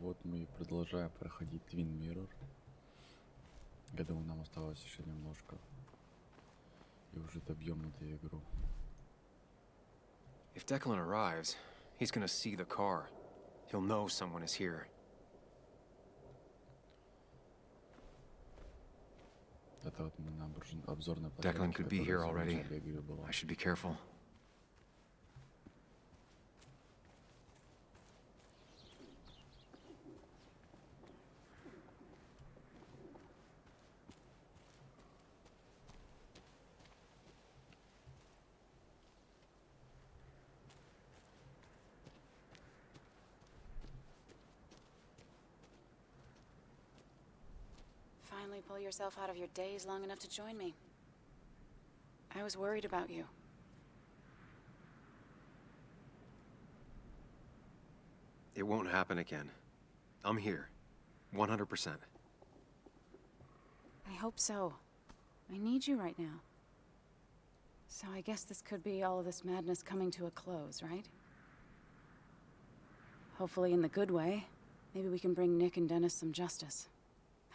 вот мы и продолжаем проходить Twin Mirror. Я думаю, нам осталось еще немножко. И уже добьем эту игру. If Declan arrives, he's gonna see the car. He'll know someone is here. Это вот мы на обзорной Declan площадке, could be here которая в already. начале игры была. I should be careful. Finally pull yourself out of your daze long enough to join me. I was worried about you. It won't happen again. I'm here. 100%. I hope so. I need you right now. So I guess this could be all of this madness coming to a close, right? Hopefully in the good way. Maybe we can bring Nick and Dennis some justice.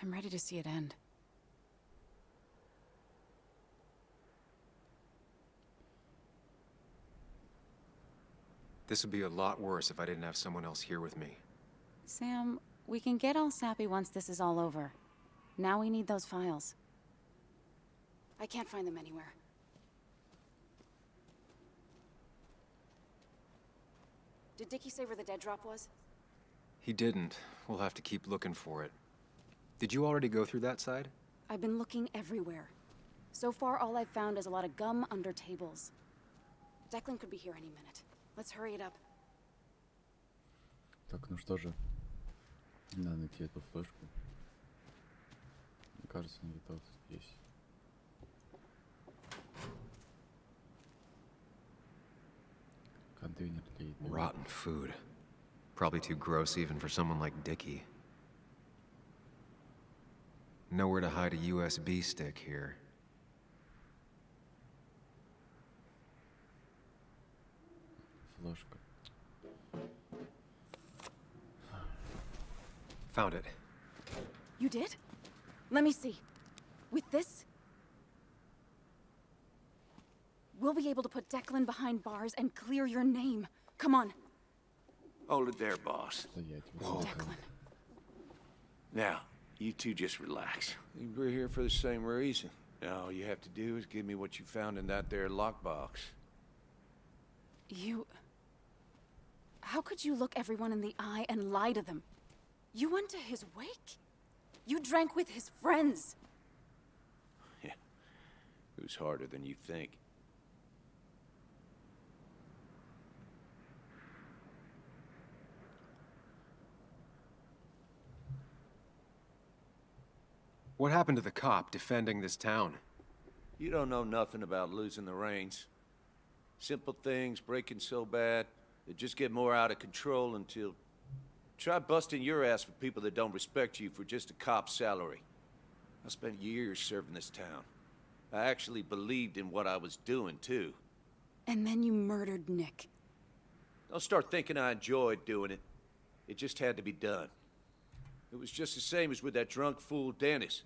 I'm ready to see it end. This would be a lot worse if I didn't have someone else here with me. Sam, we can get all sappy once this is all over. Now we need those files. I can't find them anywhere. Did Dickie say where the dead drop was? He didn't. We'll have to keep looking for it. Did you already go through that side? I've been looking everywhere. So far, all I've found is a lot of gum under tables. Declan could be here any minute. Let's hurry it up. Так, ну что же. Надо найти эту флешку. Мне кажется, она где-то вот здесь. Контейнер для еды. Rotten food. Probably too gross even for someone like Dickie. Nowhere to hide a USB stick here. Флешка. Found it. You did? Let me see. With this, we'll be able to put Declan behind bars and clear your name. Come on. Hold it there, boss. Стоять. Declan. Now, you two just relax. We're here for the same reason. All you have to do is give me what you found in that there lockbox. You... How could you look everyone in the eye and lie to them? You went to his wake? You drank with his friends. Yeah, it was harder than you think. What happened to the cop defending this town? You don't know nothing about losing the reins. Simple things breaking so bad, they just get more out of control until... Try busting your ass for people that don't respect you for just a cop's salary. I spent years serving this town. I actually believed in what I was doing, too. And then you murdered Nick. Don't start thinking I enjoyed doing it. It just had to be done. It was just the same as with that drunk fool Dennis.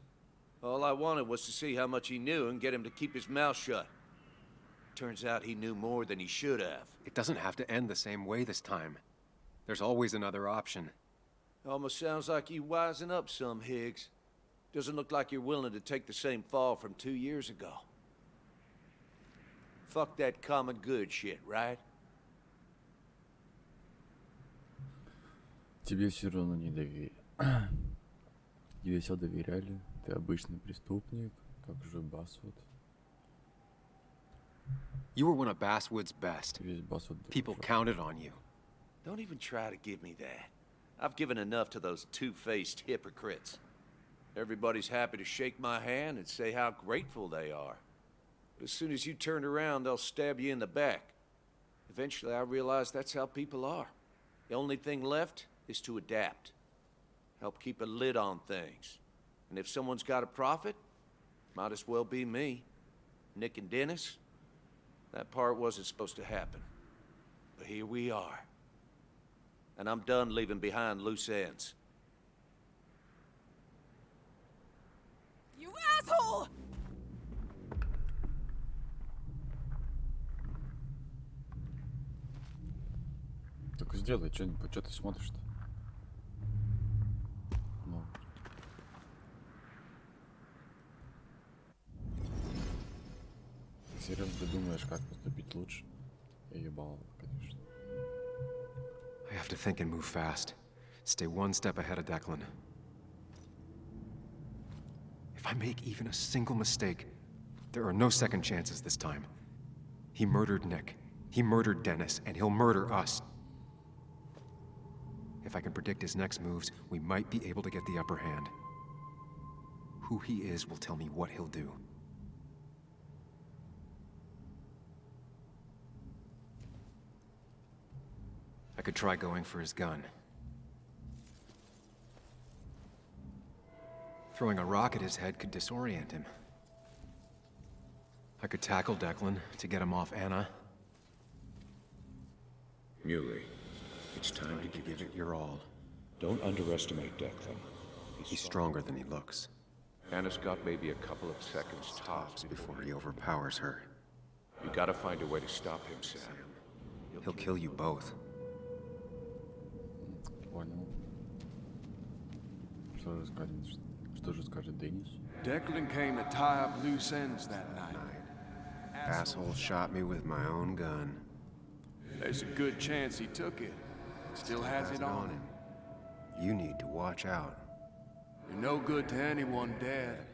All I wanted was to see how much he knew and get him to keep his mouth shut. Turns out he knew more than he should have. It doesn't have to end the same way this time. There's always another option. Almost sounds like you wising up some, Higgs. Doesn't look like you're willing to take the same fall from 2 years ago. Fuck that common good shit, right? Тебе все равно не доверяли. Тебе все доверяли. Ты обычный преступник, как же Басвуд. You were one of Basswood's best. Весь Басвуд. People counted on you. Don't even try to give me that. I've given enough to those two-faced hypocrites. Everybody's happy to shake my hand and say how grateful they are. But as soon as you turn around, they'll stab you in the back. Eventually, I realized that's how people are. The only thing left is to adapt. Help keep a lid on things. And if someone's got a profit, might as well be me. Nick and Dennis, that part wasn't supposed to happen. But here we are. And I'm done leaving behind loose ends. asshole! Только сделай что-нибудь, что ты смотришь-то? Ну. Серьезно, ты думаешь, как поступить лучше? Я ебал, конечно. I have to think and move fast. Stay one step ahead of Declan. If I make even a single mistake, there are no second chances this time. He murdered Nick. He murdered Dennis, and he'll murder us. If I can predict his next moves, we might be able to get the upper hand. Who he is will tell me what he'll do. I could try going for his gun. Throwing a rock at his head could disorient him. I could tackle Declan to get him off Anna. Muley, it's time to Give it your all. Don't underestimate Declan. He's stronger than he looks. Anna's got maybe a couple of seconds tops Before he overpowers her, You gotta find a way to stop him, Sam. he'll kill you both. Понял. Что же скажет Деннис? Declan came to tie up loose ends that night. Asshole shot me with my own gun. There's a good chance he took it. Still has it on him. You need to watch out. You're no good to anyone dead.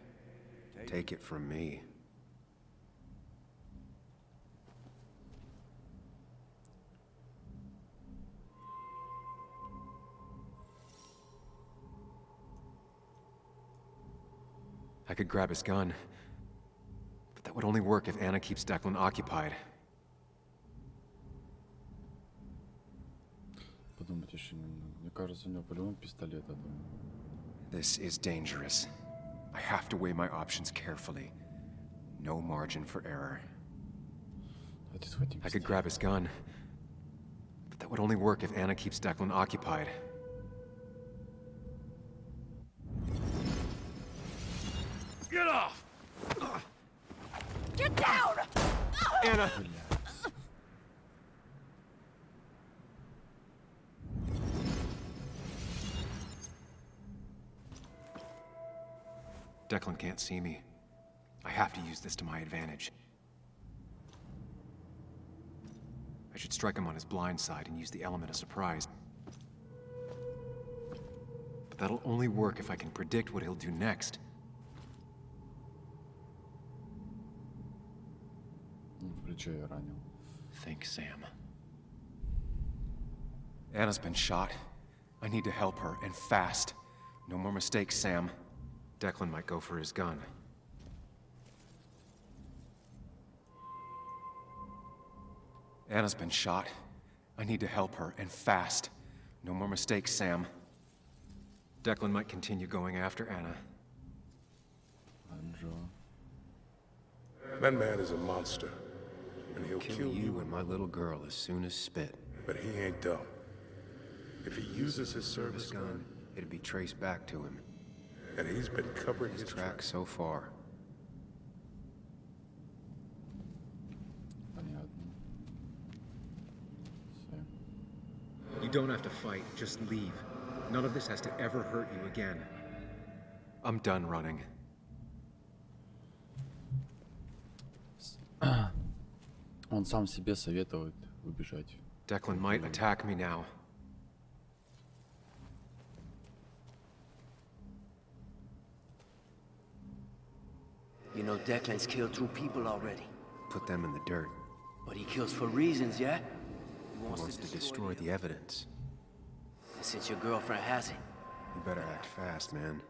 Take it from me. I could grab his gun, but that would only work if Anna keeps Declan occupied. Подумать еще немного. Мне кажется, у него по-любому пистолет это. This is dangerous. I have to weigh my options carefully. No margin for error. Давайте схватим I could пистолет. grab his gun, but that would only work if Anna keeps Declan occupied. Get off! Get down! Anna! Declan can't see me. I have to use this to my advantage. I should strike him on his blind side and use the element of surprise. But that'll only work if I can predict what he'll do next. В плечо я ранил. Think, Sam. Anna's been shot. I need to help her, and fast. No more mistakes, Sam. Declan might go for his gun. Anna's been shot. I need to help her, and fast. No more mistakes, Sam. Declan might continue going after Anna. Анжела. That man is a monster, and he'll Kill kill you and my little girl as soon as spit. but he ain't dumb. If he uses his service gun, Gun, it'd be traced back to him. and he's been covering his Track tracks. so far. Понятно. Всё. You don't have to fight, just leave. None of this has to ever hurt you again. I'm done running. Он сам себе советует убежать. Declan might attack me now. You know Declan's killed 2 people already. Put them in the dirt. But he kills for reasons, yeah? He Wants to destroy the evidence. And since your girlfriend has it, You better act fast, man.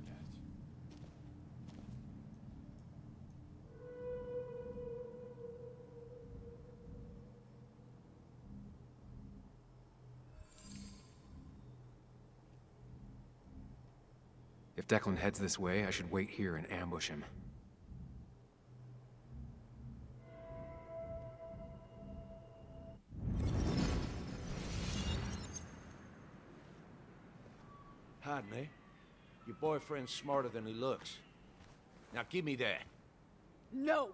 Блядь. Declan heads this way, I should wait here and ambush him. Hide me. Your boyfriend's smarter than he looks. Now give me that. No!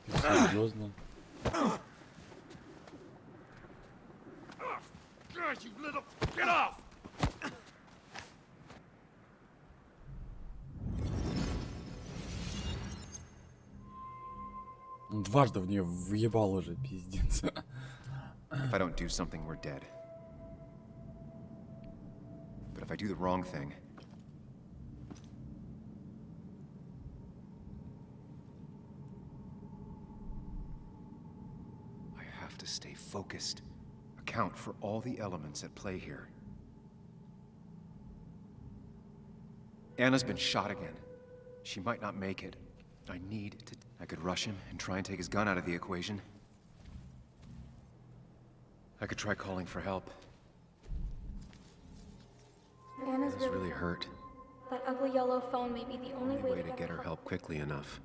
Ты серьезно? God, you little... Get off! Он дважды в нее въебал уже, пиздец. If I don't do something, we're dead. But if I do the wrong thing... I have to stay focused. Account for all the elements at play here. Anna's been shot again. She might not make it. I need to... I could rush him and try and take his gun out of the equation. I could try calling for help. Anna's Anna's really hurt. That ugly yellow phone may be the only Only way to get get her help quickly enough.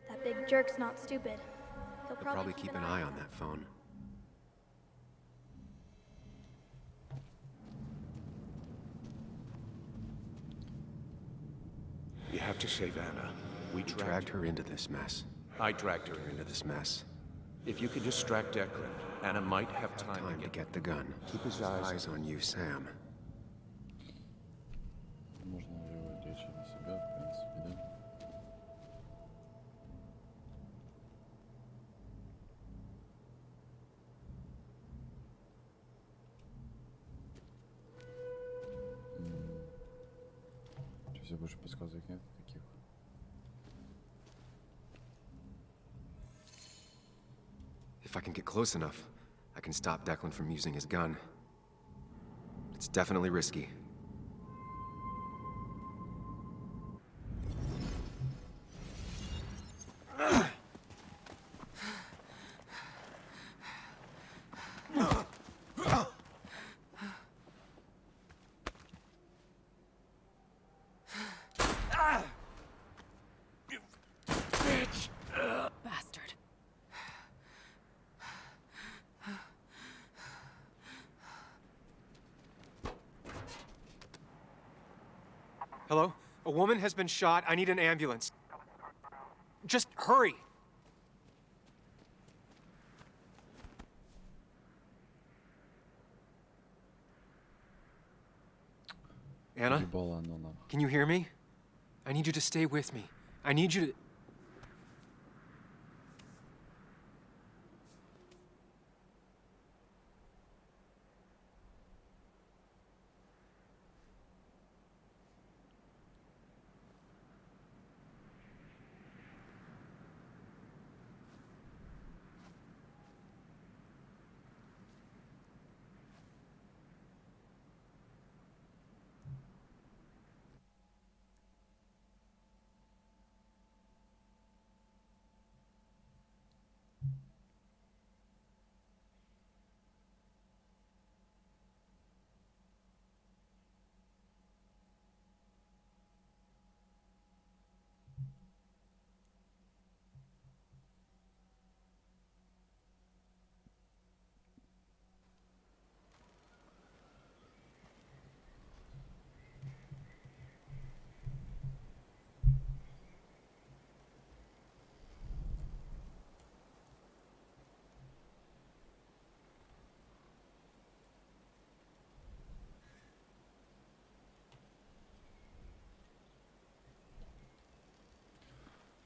That big jerk's not stupid. He'll I'll probably keep an eye on that phone. You have to save Anna. We We dragged her into this mess. I dragged her in. Into this mess. If you could distract Declan, Anna might have time Time to get the gun. Keep his Eyes on you, Sam. Можно уже отвлечь на себя, в принципе, да? Все больше подсказок нет таких. If I can get close enough, I can stop Declan from using his gun. It's definitely risky. Bastard. Hello? A woman has been shot. I need an ambulance. Just hurry! Anna, Ебало оно нахуй. can you hear me? I need you to stay with me. I need you to...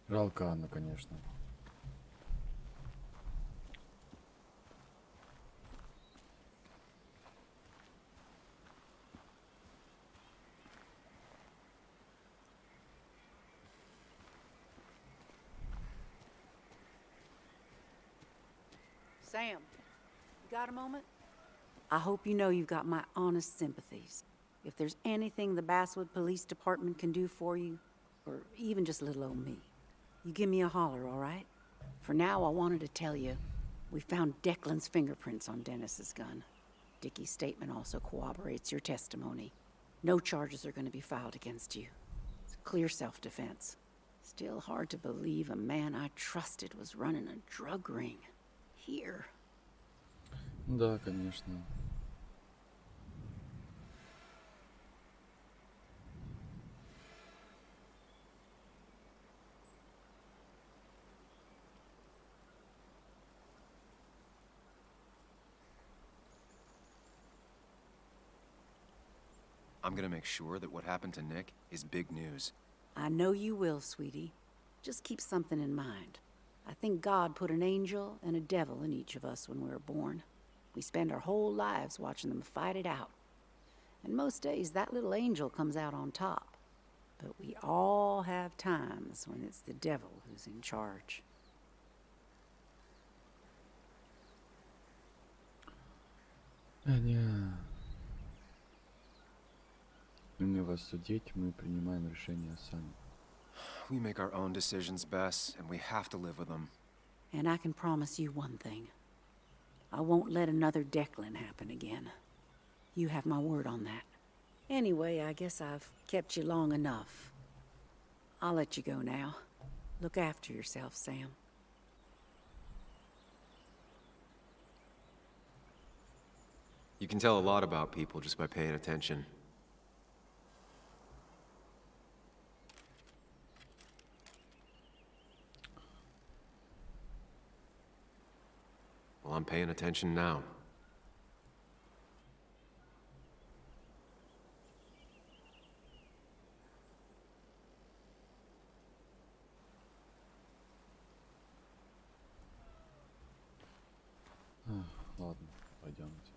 Жалко Анну, конечно. Sam, you got a moment? I hope you know you've got my honest sympathies. If there's anything the Basswood Police Department can do for you, or even just little old me, you give me a holler, all right? For now, I wanted to tell you, We found Declan's fingerprints on Dennis's gun. Dickie's statement also corroborates your testimony. No charges are going to be filed against you. It's clear self-defense. Still hard to believe a man I trusted was running a drug ring. Here. Да, конечно. I'm gonna make sure that what happened to Nick is big news. I know you will, sweetie. Just keep something in mind. I think God put an angel and a devil in each of us when we were born. We spend our whole lives watching them fight it out. And most days, that little angel comes out on top. But we all have times when it's the devil who's in charge. Аня. Не вас судить, мы принимаем решения сами. We make our own decisions, Bess, and we have to live with them. And I can promise you one thing. I won't let another Declan happen again. You have my word on that. Anyway, I guess I've kept you long enough. I'll let you go now. Look after yourself, Sam. You can tell a lot about people just by paying attention. Well, I'm paying attention now. Ладно, пойдемте.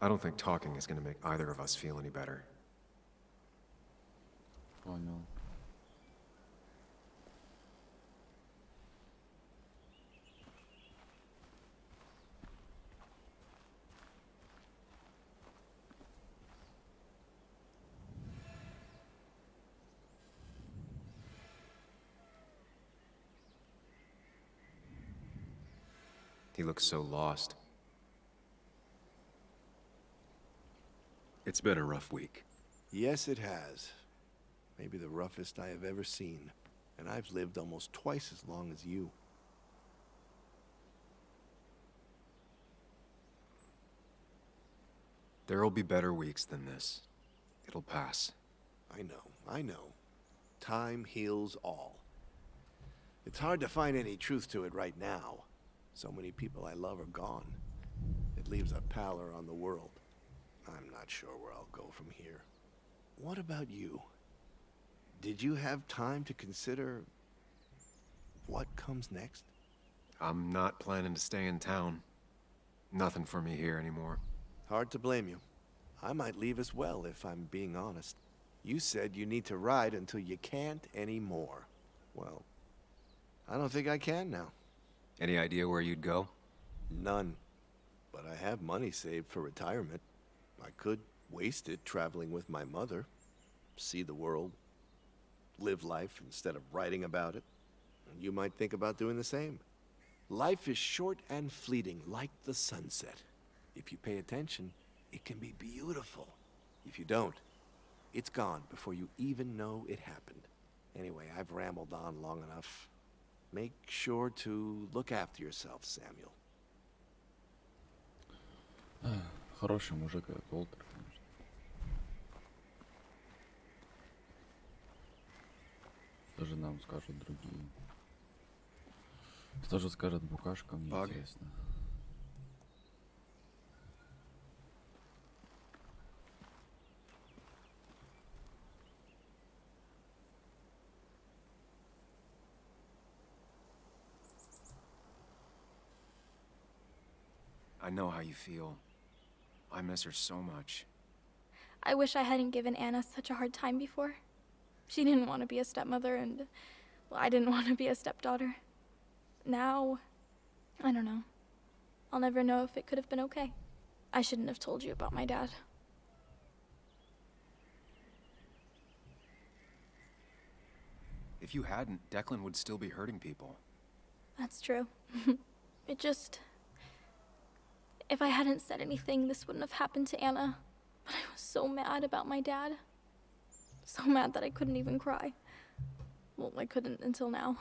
I don't think talking is gonna make either of us feel any better. Понял. He looks so lost. It's been a rough week. Yes, it has. Maybe the roughest I have ever seen. And I've lived almost twice as long as you. There'll be better weeks than this. It'll pass. I know. Time heals all. It's hard to find any truth to it right now. So many people I love are gone. It leaves a pallor on the world. I'm not sure where I'll go from here. What about you? Did you have time to consider what comes next? I'm not planning to stay in town. Nothing for me here anymore. Hard to blame you. I might leave as well, if I'm being honest. You said you need to ride until you can't anymore. Well, I don't think I can now. Any idea where you'd go? None. But I have money saved for retirement. I could waste it traveling with my mother. See the world. Live life instead of writing about it. And you might think about doing the same. Life is short and fleeting, like the sunset. If you pay attention, it can be beautiful. If you don't, it's gone before you even know it happened. Anyway, I've rambled on long enough. Make sure to look after yourself, Samuel. Хороший мужик этот Уолтер, конечно. Даже нам скажут другие. Что же скажет Букашка, мне Баг. интересно. I know how you feel. I miss her so much. I wish I hadn't given Anna such a hard time before. She didn't want to be a stepmother, and, well, I didn't want to be a stepdaughter. Now, I don't know. I'll never know if it could have been okay. I shouldn't have told you about my dad. If you hadn't, Declan would still be hurting people. That's true. It just... If I hadn't said anything, this wouldn't have happened to Anna. But I was so mad about my dad. So mad that I couldn't even cry. Well, I couldn't until now.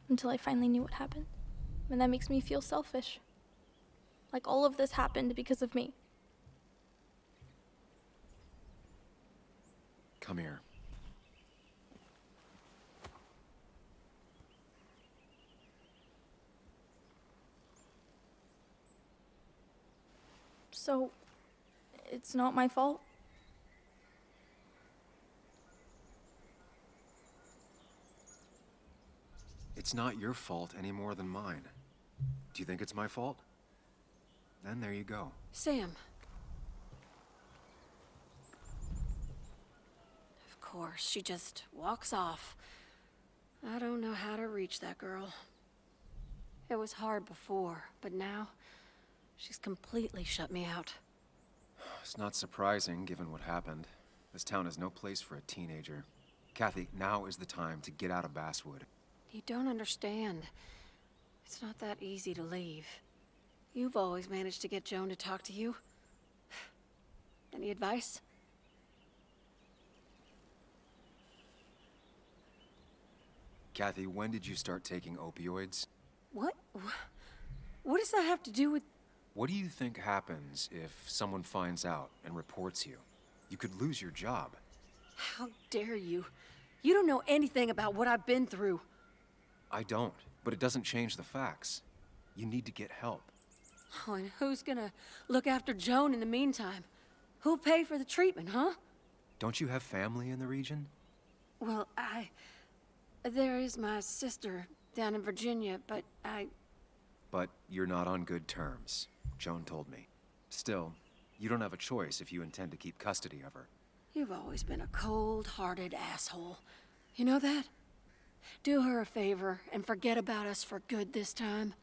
Until I finally knew what happened. And that makes me feel selfish. Like all of this happened because of me. Come here. So, it's not my fault? It's not your fault any more than mine. Do you think it's my fault? Then there you go. Sam. Of course, she just walks off. I don't know how to reach that girl. It was hard before, but now, she's completely shut me out. It's not surprising, given what happened. This town is no place for a teenager. Kathy, now is the time to get out of Basswood. You don't understand. It's not that easy to leave. You've always managed to get Joan to talk to you. Any advice? Kathy, when did you start taking opioids? What? What does that have to do with... What do you think happens if someone finds out and reports you? You could lose your job. How dare you? You don't know anything about what I've been through. I don't, but it doesn't change the facts. You need to get help. Oh, and who's gonna look after Joan in the meantime? Who'll pay for the treatment, huh? Don't you have family in the region? Well, there is my sister down in Virginia, but But you're not on good terms, Joan told me. Still, you don't have a choice if you intend to keep custody of her. You've always been a cold-hearted asshole. You know that? Do her a favor and forget about us for good this time.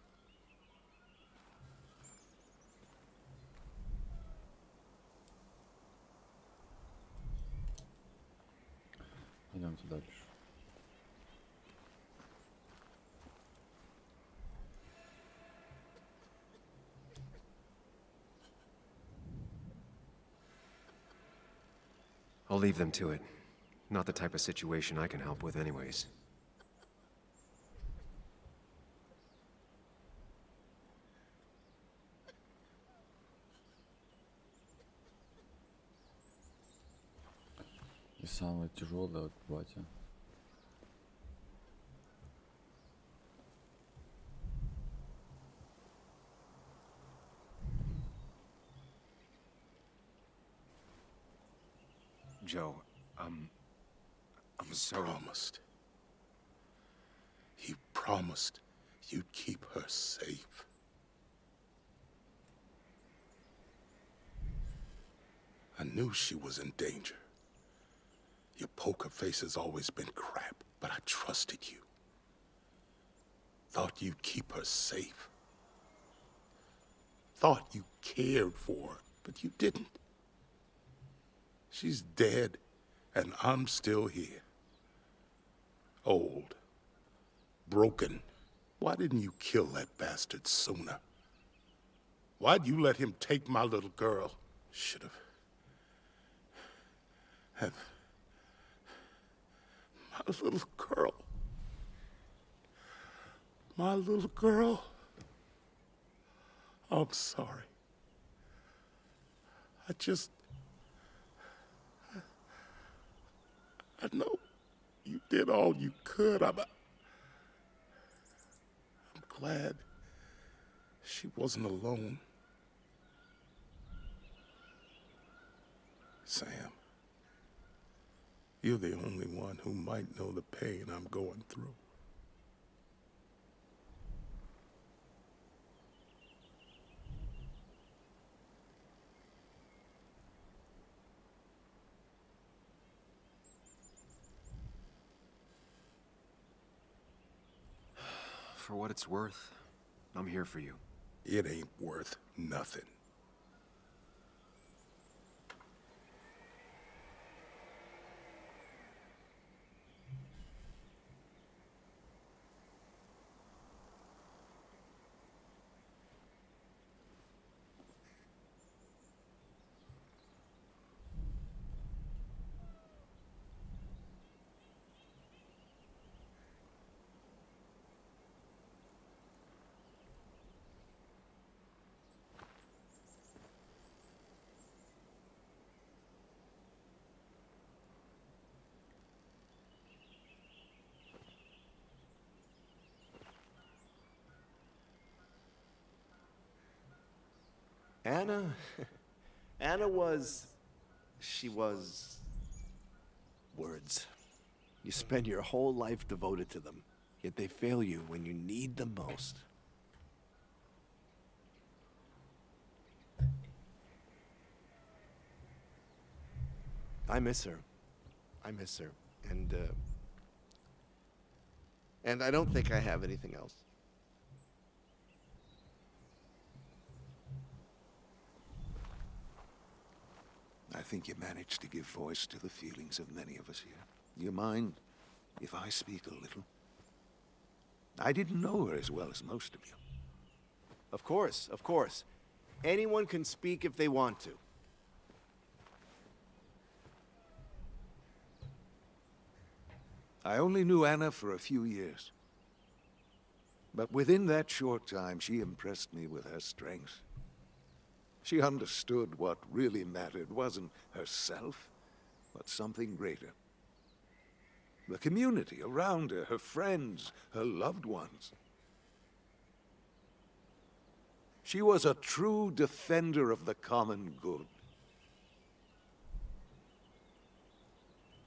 Идемте дальше. I'll leave them to it. Not the type of situation I can help with anyways. И самое тяжелое, вот, батя. Joe, I'm so... You promised you'd keep her safe. I knew she was in danger. Your poker face has always been crap, but I trusted you. Thought you'd keep her safe. Thought you cared for her, but you didn't. She's dead, and I'm still here. Old. Broken. Why didn't you kill that bastard sooner? Why'd you let him take my little girl? Should've... My little girl. My little girl. I'm sorry. I know you did all you could. I'm glad she wasn't alone. Sam, you're the only one who might know the pain I'm going through. for what it's worth, I'm here for you. It ain't worth nothing. Anna? Anna was... she was... words. You spend your whole life devoted to them, yet they fail you when you need them most. I miss her. I miss her. And I don't think I have anything else. I think you managed to give voice to the feelings of many of us here. Do you mind if I speak a little? I didn't know her as well as most of you. Of course, of course. Anyone can speak if they want to. I only knew Anna for a few years. But within that short time, she impressed me with her strength. She understood what really mattered wasn't herself, but something greater. The community around her, her friends, her loved ones. She was a true defender of the common good.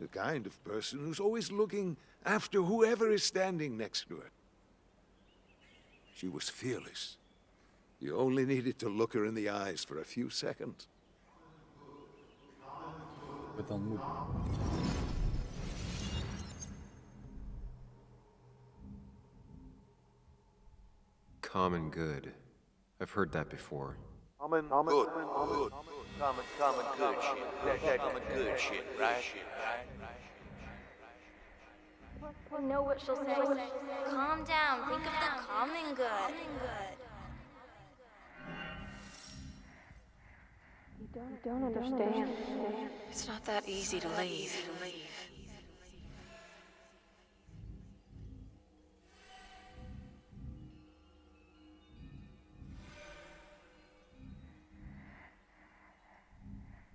The kind of person who's always looking after whoever is standing next to her. She was fearless. You only needed to look her in the eyes for a few seconds. Common good. I've heard that before. Common good shit. Common good shit, right? I know what she'll say. Calm down. Think of the common good. You don't understand. It's not that easy to leave.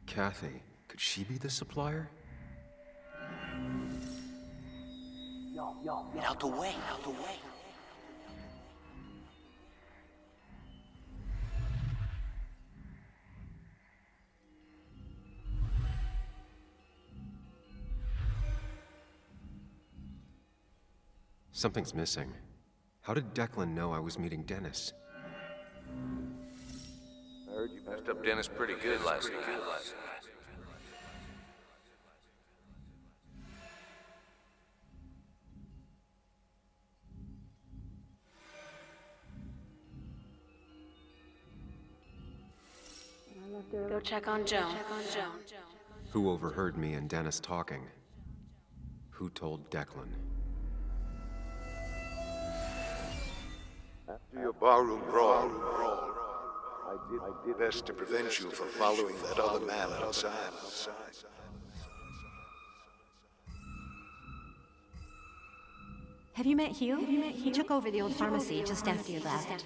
Kathy, could she be the supplier? Get out the way, out the way. Something's missing. How did Declan know I was meeting Dennis? I heard you messed up Dennis pretty good last night. Go check on Joan. Who overheard me and Dennis talking? Who told Declan? After your barroom brawl, I did best to prevent you from following that other man outside. Have you met Hugh? He took over the old pharmacy just after you left.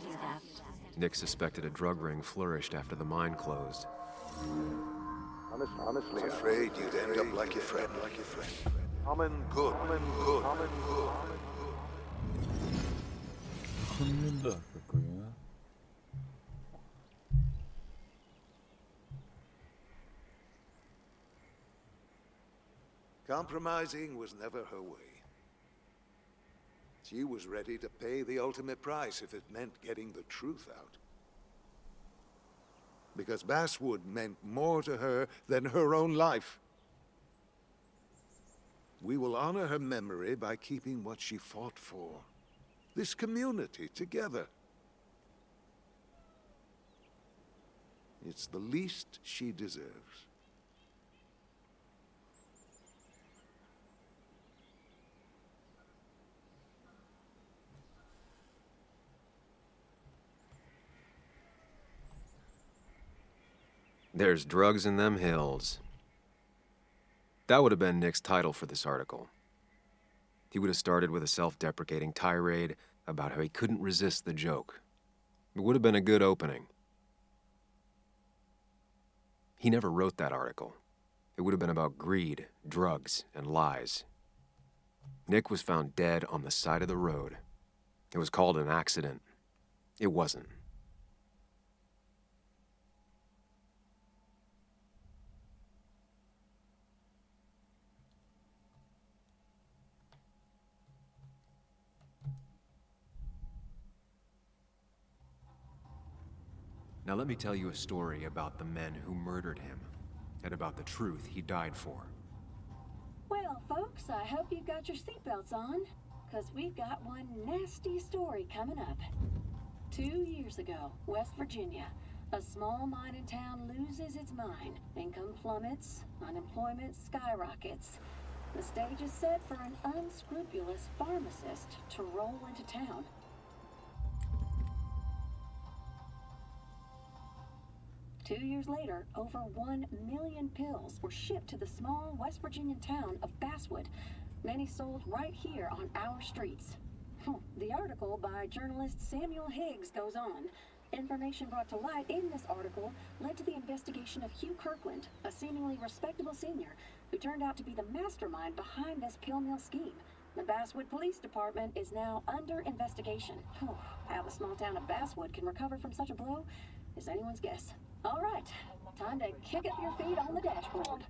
Nick suspected a drug ring flourished after the mine closed. Honestly, afraid you'd end up like your friend. Common good. Compromising was never her way. She was ready to pay the ultimate price if it meant getting the truth out. Because Basswood meant more to her than her own life. We will honor her memory by keeping what she fought for this community together. It's the least she deserves. There's drugs in them hills. That would have been Nick's title for this article. He would have started with a self-deprecating tirade about how he couldn't resist the joke. It would have been a good opening. He never wrote that article. It would have been about greed, drugs, and lies. Nick was found dead on the side of the road. It was called an accident. It wasn't. Now let me tell you a story about the men who murdered him, and about the truth he died for. Well, folks, I hope you've got your seatbelts on, because we've got one nasty story coming up. 2 years ago, West Virginia, a small mining town loses its mind. Income plummets, unemployment skyrockets. The stage is set for an unscrupulous pharmacist to roll into town. Two years later, over 1 million pills were shipped to the small West Virginian town of Basswood, many sold right here on our streets. The article by journalist Samuel Higgs goes on. Information brought to light in this article led to the investigation of Hugh Kirkland, a seemingly respectable senior who turned out to be the mastermind behind this pill mill scheme. The Basswood Police Department is now under investigation. How the small town of Basswood can recover from such a blow is anyone's guess. All right, time to kick up your feet on the dashboard.